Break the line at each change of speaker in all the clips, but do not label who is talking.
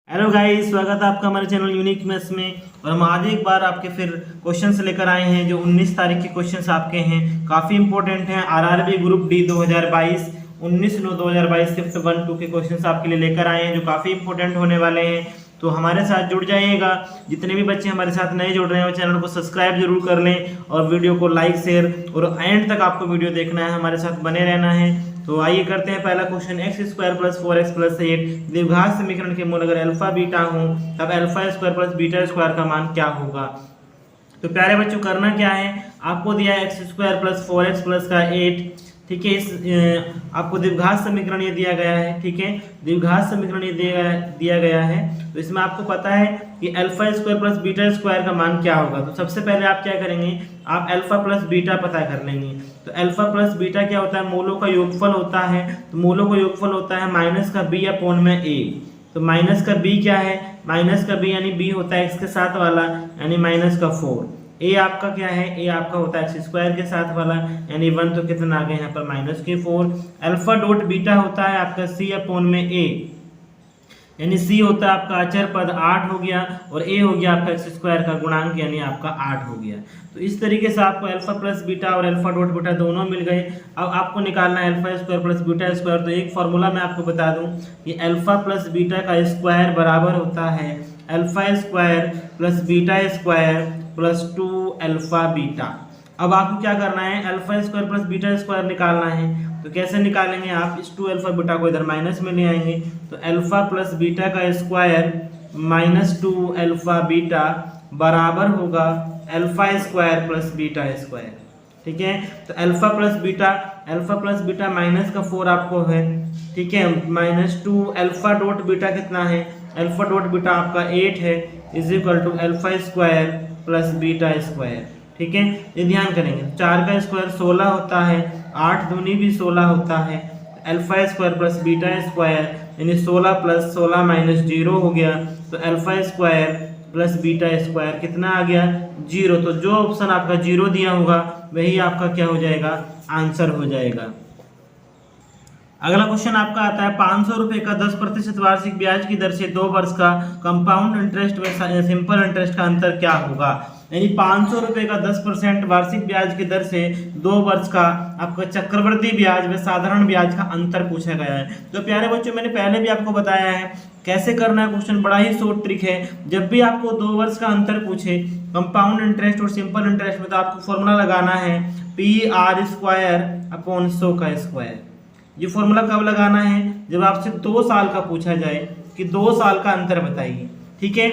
Hello guys, स्वागत है आपका हमारे चैनल यूनिक मैथ्स में। और हम आज एक बार आपके फिर क्वेश्चंस लेकर आए हैं जो 19 तारीख के क्वेश्चंस आपके हैं, काफ़ी इंपॉर्टेंट हैं। आरआरबी ग्रुप डी 2022 19/9/2022 शिफ्ट 1-2 के क्वेश्चंस आपके लिए लेकर आए हैं जो काफ़ी इंपॉर्टेंट होने वाले हैं। तो हमारे साथ जुड़ जाइएगा। जितने भी बच्चे हमारे साथ नए जुड़ रहे हैं वो चैनल को सब्सक्राइब जरूर कर लें और वीडियो को लाइक शेयर और एंड तक आपको वीडियो देखना है, हमारे साथ बने रहना है। तो आइए करते हैं पहला क्वेश्चन। x² + 4x + 8 द्विघात समीकरण के मूल अगर अल्फा बीटा हो तब α² + β² का मान क्या होगा। तो प्यारे बच्चों, करना क्या है, आपको दिया है x² + 4x + 8, ठीक है। इस आपको द्विघात समीकरण ये दिया गया है, ठीक है। द्विघात समीकरण ये दिया गया है। तो इसमें आपको पता है कि α² + β² का मान क्या होगा। तो सबसे पहले आप क्या करेंगे, आप अल्फा प्लस बीटा पता कर लेंगे। तो अल्फा प्लस बीटा क्या होता है, मूलों का योगफल होता है। तो मूलों का योगफल होता है -b/a। तो माइनस का b क्या है, माइनस का b यानी b होता है x के साथ वाला यानी -4। a आपका क्या है, a आपका होता है x² के साथ वाला यानी 1। तो कितना आ गया यहाँ पर -4। अल्फा डॉट बीटा होता है आपका c/a यानी c होता है आपका अचर पद 8 हो गया और a हो गया आपका x² का गुणांक यानी आपका 8 हो गया। तो इस तरीके से आपको अल्फा प्लस बीटा और अल्फा डॉट बीटा दोनों मिल गए। अब आपको निकालना है α² + β²। तो एक फॉर्मूला मैं आपको बता दूं कि अल्फा प्लस बीटा का स्क्वायर बराबर होता है α² + β² + 2α बीटा। अब आपको क्या करना है, α² + β² निकालना है। तो कैसे निकालेंगे, आप इस 2α बीटा को इधर माइनस में ले आएंगे। तो अल्फा प्लस बीटा का स्क्वायर -2α बीटा बराबर होगा α² + β², ठीक है। तो अल्फा प्लस बीटा माइनस का 4 आपको है, ठीक है। -2 अल्फा डॉट बीटा कितना है, अल्फा डॉट बीटा आपका 8 है = α² + β², ठीक है। ये ध्यान करेंगे, 4 का स्क्वायर 16 होता है, 8 दूनी भी 16 होता है। α² + β² यानी 16 + 16 - 0 हो गया। तो α² + β² कितना आ गया, 0। तो जो ऑप्शन आपका 0 दिया होगा वही आपका क्या हो जाएगा, आंसर हो जाएगा। अगला क्वेश्चन आपका आता है 500 रुपए का 10% वार्षिक ब्याज की दर से 2 वर्ष का कंपाउंड इंटरेस्ट व सिंपल इंटरेस्ट का अंतर क्या होगा। यानी 500 रुपए का 10% वार्षिक ब्याज की दर से 2 वर्ष का आपका चक्रवृद्धि ब्याज व साधारण ब्याज का अंतर पूछा गया है। तो प्यारे बच्चों, मैंने पहले भी आपको बताया है कैसे करना है क्वेश्चन, बड़ा ही शॉर्ट ट्रिक है। जब भी आपको 2 वर्ष का अंतर पूछे कंपाउंड इंटरेस्ट और सिंपल इंटरेस्ट में, तो आपको फॉर्मूला लगाना है PR²/100²। ये फॉर्मूला कब लगाना है, जब आपसे 2 साल का पूछा जाए कि 2 साल का अंतर बताइए, ठीक है।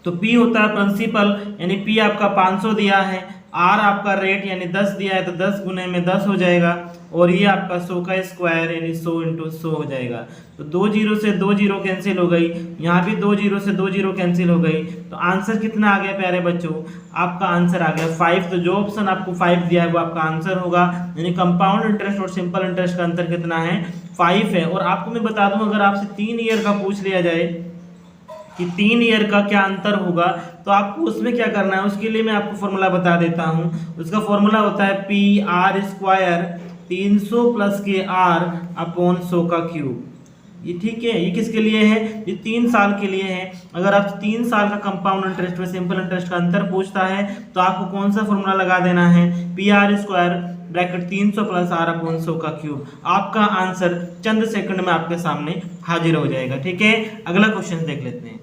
तो P होता है प्रिंसिपल यानी P आपका 500 दिया है, R आपका रेट यानी 10 दिया है तो 10 गुने में 10 हो जाएगा और ये आपका 100 का स्क्वायर यानी 100 × 100 हो जाएगा। तो 2 0 से 2 0 कैंसिल हो गई, यहाँ भी 2 0 से 2 0 कैंसिल हो गई। तो आंसर कितना आ गया प्यारे बच्चों, आपका आंसर आ गया 5। तो जो ऑप्शन आपको 5 दिया है वो आपका आंसर होगा। यानी कंपाउंड इंटरेस्ट और सिंपल इंटरेस्ट का अंतर कितना है, 5 है। और आपको मैं बता दूं, अगर आपसे 3 ईयर का पूछ लिया जाए कि 3 ईयर का क्या अंतर होगा, तो आपको उसमें क्या करना है, उसके लिए मैं आपको फॉर्मूला बता देता हूं। उसका फॉर्मूला होता है PR² 300 + KR/100⁵। ये ठीक है, ये किसके लिए है, ये 3 साल के लिए है। अगर आप 3 साल का कंपाउंड इंटरेस्ट व सिंपल इंटरेस्ट का अंतर पूछता है तो आपको कौन सा फॉर्मूला लगा देना है, PR² 300 + R/100⁵। आपका आंसर चंद सेकंड में आपके सामने हाजिर हो जाएगा, ठीक है। अगला क्वेश्चन देख लेते हैं।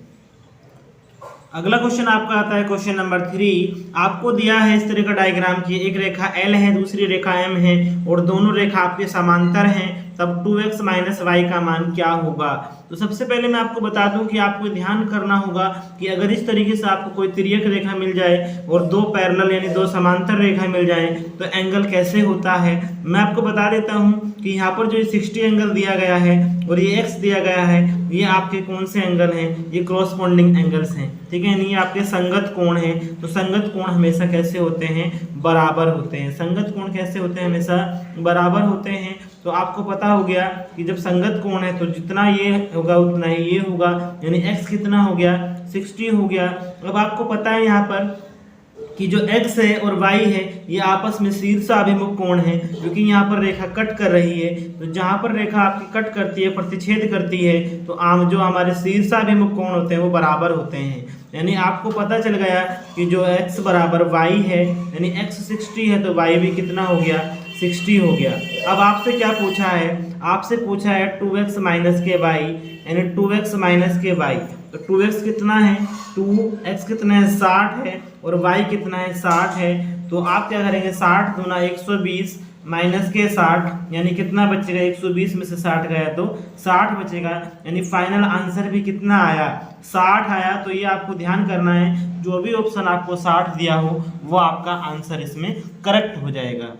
अगला क्वेश्चन आपका आता है क्वेश्चन नंबर 3। आपको दिया है इस तरह का डायग्राम की एक रेखा L है, दूसरी रेखा M है और दोनों रेखा आपके समांतर हैं, तब 2x - y का मान क्या होगा। तो सबसे पहले मैं आपको बता दूं कि आपको ध्यान करना होगा कि अगर इस तरीके से आपको कोई तिर्यक रेखा मिल जाए और 2 पैरेलल यानी 2 समांतर रेखा मिल जाए तो एंगल कैसे होता है, मैं आपको बता देता हूं कि यहाँ पर जो 60 एंगल दिया गया है और ये x दिया गया है, ये आपके कौन से एंगल हैं, ये क्रॉसपोंडिंग एंगल्स हैं, ठीक है। ये आपके संगत कोण हैं। तो संगत कोण हमेशा कैसे होते हैं, बराबर होते हैं। संगत कोण कैसे होते हैं, हमेशा बराबर होते हैं। तो आपको पता हो गया कि जब संगत कोण है तो जितना ये होगा उतना ही ये होगा, यानी x कितना हो गया, 60 हो गया। अब आपको पता है यहाँ पर कि जो x है और y है ये आपस में शीर्षाभिमुख कोण है, क्योंकि यहाँ पर रेखा कट कर रही है। तो जहाँ पर रेखा आपकी कट करती है, प्रतिच्छेद करती है, तो जो हमारे शीर्षाभिमुख कोण होते हैं वो बराबर होते हैं। यानी आपको पता चल गया कि जो x बराबर y है, यानी x 60 है तो y भी कितना हो गया, 60 हो गया। अब आपसे क्या पूछा है, आपसे पूछा है 2x माइनस के y, यानी 2x माइनस के y। तो 2x कितना है, 2x कितना है, 60 है, और y कितना है, 60 है। तो आप क्या करेंगे, 60 दूना 120 माइनस के 60, यानी कितना बचेगा, 120 में से 60 गया तो 60 बचेगा। यानी फाइनल आंसर भी कितना आया, 60 आया। तो ये आपको ध्यान करना है, जो भी ऑप्शन आपको 60 दिया हो वो आपका आंसर इसमें करेक्ट हो जाएगा।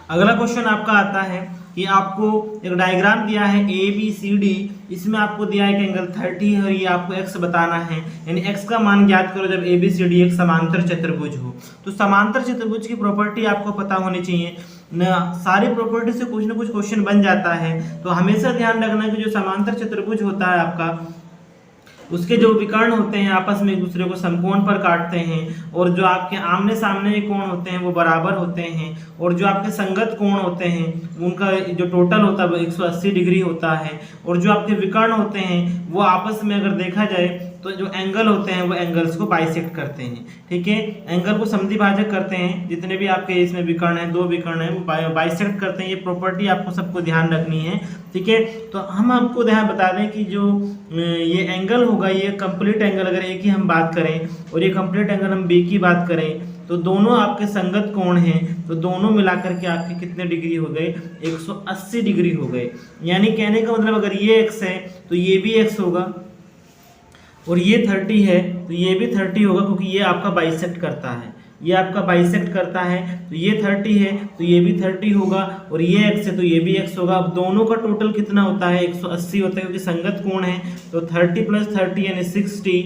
अगला क्वेश्चन आपका आता है कि आपको एक डायग्राम दिया है ABCD, इसमें आपको दिया है कि एंगल 30 है और ये आपको x बताना है, यानी x का मान ज्ञात करो जब ABCD एक समांतर चतुर्भुज हो। तो समांतर चतुर्भुज की प्रॉपर्टी आपको पता होनी चाहिए ना, सारी प्रॉपर्टी से कुछ ना कुछ क्वेश्चन बन जाता है। तो हमेशा ध्यान रखना कि जो समांतर चतुर्भुज होता है आपका, उसके जो विकर्ण होते हैं आपस में एक दूसरे को समकोण पर काटते हैं, और जो आपके आमने सामने कोण होते हैं वो बराबर होते हैं, और जो आपके संगत कोण होते हैं उनका जो टोटल होता है वो 180 डिग्री होता है, और जो आपके विकर्ण होते हैं वो आपस में अगर देखा जाए तो जो एंगल होते हैं वो एंगल्स को बाइसेक्ट करते हैं। ठीक है, एंगल को समद्विभाजक करते हैं, जितने भी आपके इसमें विकर्ण हैं, दो विकर्ण हैं वो बाइसेक्ट करते हैं। ये प्रॉपर्टी आपको सबको ध्यान रखनी है। ठीक है, तो हम आपको ध्यान बता दें कि जो ये एंगल होगा, ये कंप्लीट एंगल अगर एक ही हम बात करें और ये कंप्लीट एंगल हम बी की बात करें, तो दोनों आपके संगत कोण हैं, तो दोनों मिलाकर के आपके कितने डिग्री हो गए, 180 डिग्री हो गए। यानी कहने का मतलब अगर ये x है तो ये भी x होगा, और ये 30 है तो ये भी 30 होगा, क्योंकि ये आपका बाइसेक्ट करता है, ये आपका बाइसेक्ट करता है। तो ये 30 है तो ये भी 30 होगा, और ये x है तो ये भी x होगा। अब दोनों का टोटल कितना होता है, 180 होता है, क्योंकि संगत कोण है। तो 30 + 30 यानी 60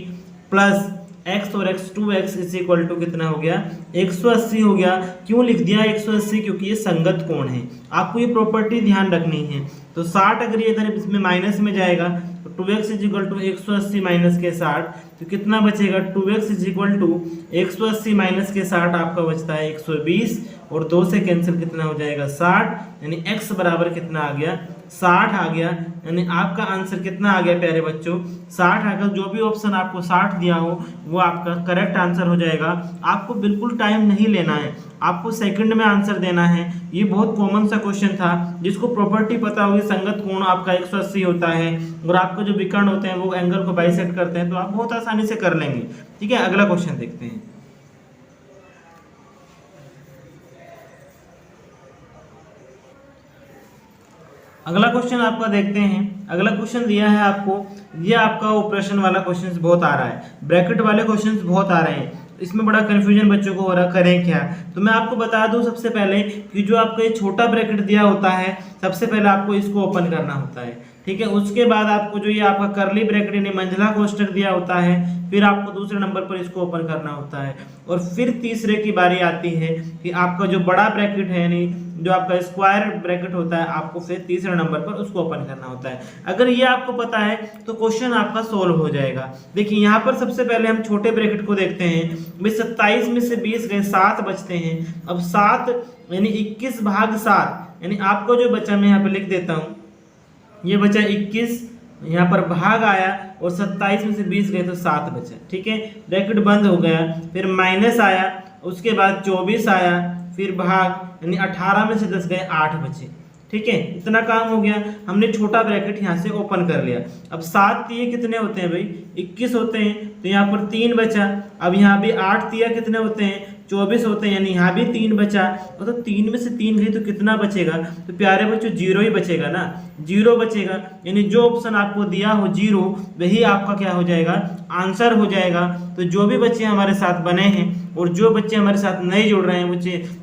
प्लस x और x 2x is equal to कितना हो गया, 180 हो गया। क्यों लिख दिया 180, क्योंकि ये संगत कोण है। आपको ये प्रॉपर्टी ध्यान रखनी है। तो 60 अगर ये इधर इसमें माइनस में जाएगा तो 2x is equal to 180 minus के 60, तो कितना बचेगा, 2x is equal to 180 minus के 60 आपका बचता है 120, और 2 से कैंसिल कितना हो जाएगा, 60, यानी x बराबर कितना आ गया, 60 आ गया। यानी आपका आंसर कितना आ गया प्यारे बच्चों, 60 आकर जो भी ऑप्शन आपको 60 दिया हो वो आपका करेक्ट आंसर हो जाएगा। आपको बिल्कुल टाइम नहीं लेना है, आपको सेकंड में आंसर देना है। ये बहुत कॉमन सा क्वेश्चन था, जिसको प्रॉपर्टी पता होगी, संगत कोण आपका 180 होता है और आपको जो विकर्ण होते हैं वो एंगल को बाइसेक्ट करते हैं, तो आप बहुत आसानी से कर लेंगे। ठीक है, अगला क्वेश्चन देखते हैं। अगला क्वेश्चन आपका देखते हैं। अगला क्वेश्चन दिया है आपको, ये आपका ऑपरेशन वाला क्वेश्चन बहुत आ रहा है, ब्रैकेट वाले क्वेश्चन बहुत आ रहे हैं, इसमें बड़ा कंफ्यूजन बच्चों को हो रहा, करें क्या। तो मैं आपको बता दूं सबसे पहले कि जो आपका ये छोटा ब्रैकेट दिया होता है, सबसे पहले आपको इसको ओपन करना होता है। ठीक है, उसके बाद आपको जो ये आपका करली ब्रैकेट यानी मंझला कोष्ठक दिया होता है, फिर आपको दूसरे नंबर पर इसको ओपन करना होता है, और फिर तीसरे की बारी आती है कि आपका जो बड़ा ब्रैकेट है यानी जो आपका स्क्वायर ब्रैकेट होता है, आपको फिर तीसरे नंबर पर उसको ओपन करना होता है। अगर ये आपको पता है तो क्वेश्चन आपका सोल्व हो जाएगा। देखिए यहाँ पर सबसे पहले हम छोटे ब्रैकेट को देखते हैं। भाई 27 में से 20 गए, 7 बचते हैं। अब 7 यानी 21 भाग 7, यानी आपको जो बचा मैं यहाँ पे लिख देता हूँ, ये बचा 21, यहाँ पर भाग आया और 27 में से 20 गए तो 7 बचा। ठीक है, ब्रैकेट बंद हो गया, फिर माइनस आया, उसके बाद 24 आया, फिर भाग, यानी 18 में से 10 गए, 8 बचे। ठीक है, इतना काम हो गया, हमने छोटा ब्रैकेट यहाँ से ओपन कर लिया। अब 7 तिये कितने होते हैं भाई, 21 होते हैं, तो यहाँ पर 3 बचा। अब यहाँ भी 8 तिया कितने होते हैं, 24 होते हैं, यानी यहाँ भी 3 बचा। तो 3 में से 3 गई तो कितना बचेगा, तो प्यारे बच्चों 0 ही बचेगा ना, 0 बचेगा। यानी जो ऑप्शन आपको दिया हो 0, वही आपका क्या हो जाएगा, आंसर हो जाएगा। तो जो भी बच्चे हमारे साथ बने हैं और जो बच्चे हमारे साथ नए जुड़ रहे हैं, वो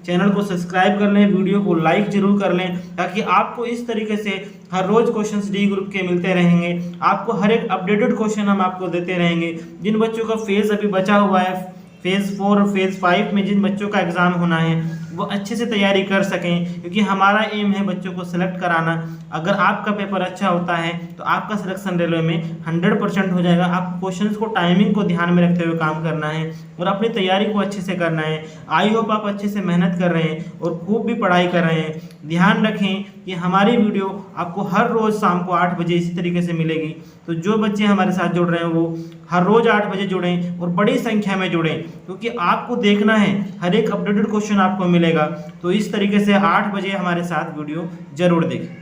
चैनल को सब्सक्राइब कर लें, वीडियो को लाइक जरूर कर लें, ताकि आपको इस तरीके से हर रोज क्वेश्चंस डी ग्रुप के मिलते रहेंगे। आपको हर एक अपडेटेड क्वेश्चन हम आपको देते रहेंगे। जिन बच्चों का फेज अभी बचा हुआ है, फेज 4 और फेज 5 में जिन बच्चों का एग्जाम होना है, वो अच्छे से तैयारी कर सकें, क्योंकि हमारा एम है बच्चों को सिलेक्ट कराना। अगर आपका पेपर अच्छा होता है तो आपका सिलेक्शन रेलवे में 100% हो जाएगा। आप क्वेश्चंस को, टाइमिंग को ध्यान में रखते हुए काम करना है और अपनी तैयारी को अच्छे से करना है। आई होप आप अच्छे से मेहनत कर रहे हैं और खूब भी पढ़ाई कर रहे हैं। ध्यान रखें कि हमारी वीडियो आपको हर रोज़ शाम को 8 बजे इसी तरीके से मिलेगी। तो जो बच्चे हमारे साथ जुड़ रहे हैं वो हर रोज़ 8 बजे जुड़ें और बड़ी संख्या में जुड़ें, क्योंकि आपको देखना है, हर एक अपडेटेड क्वेश्चन आपको मिलेगा। तो इस तरीके से 8 बजे हमारे साथ वीडियो जरूर देखें।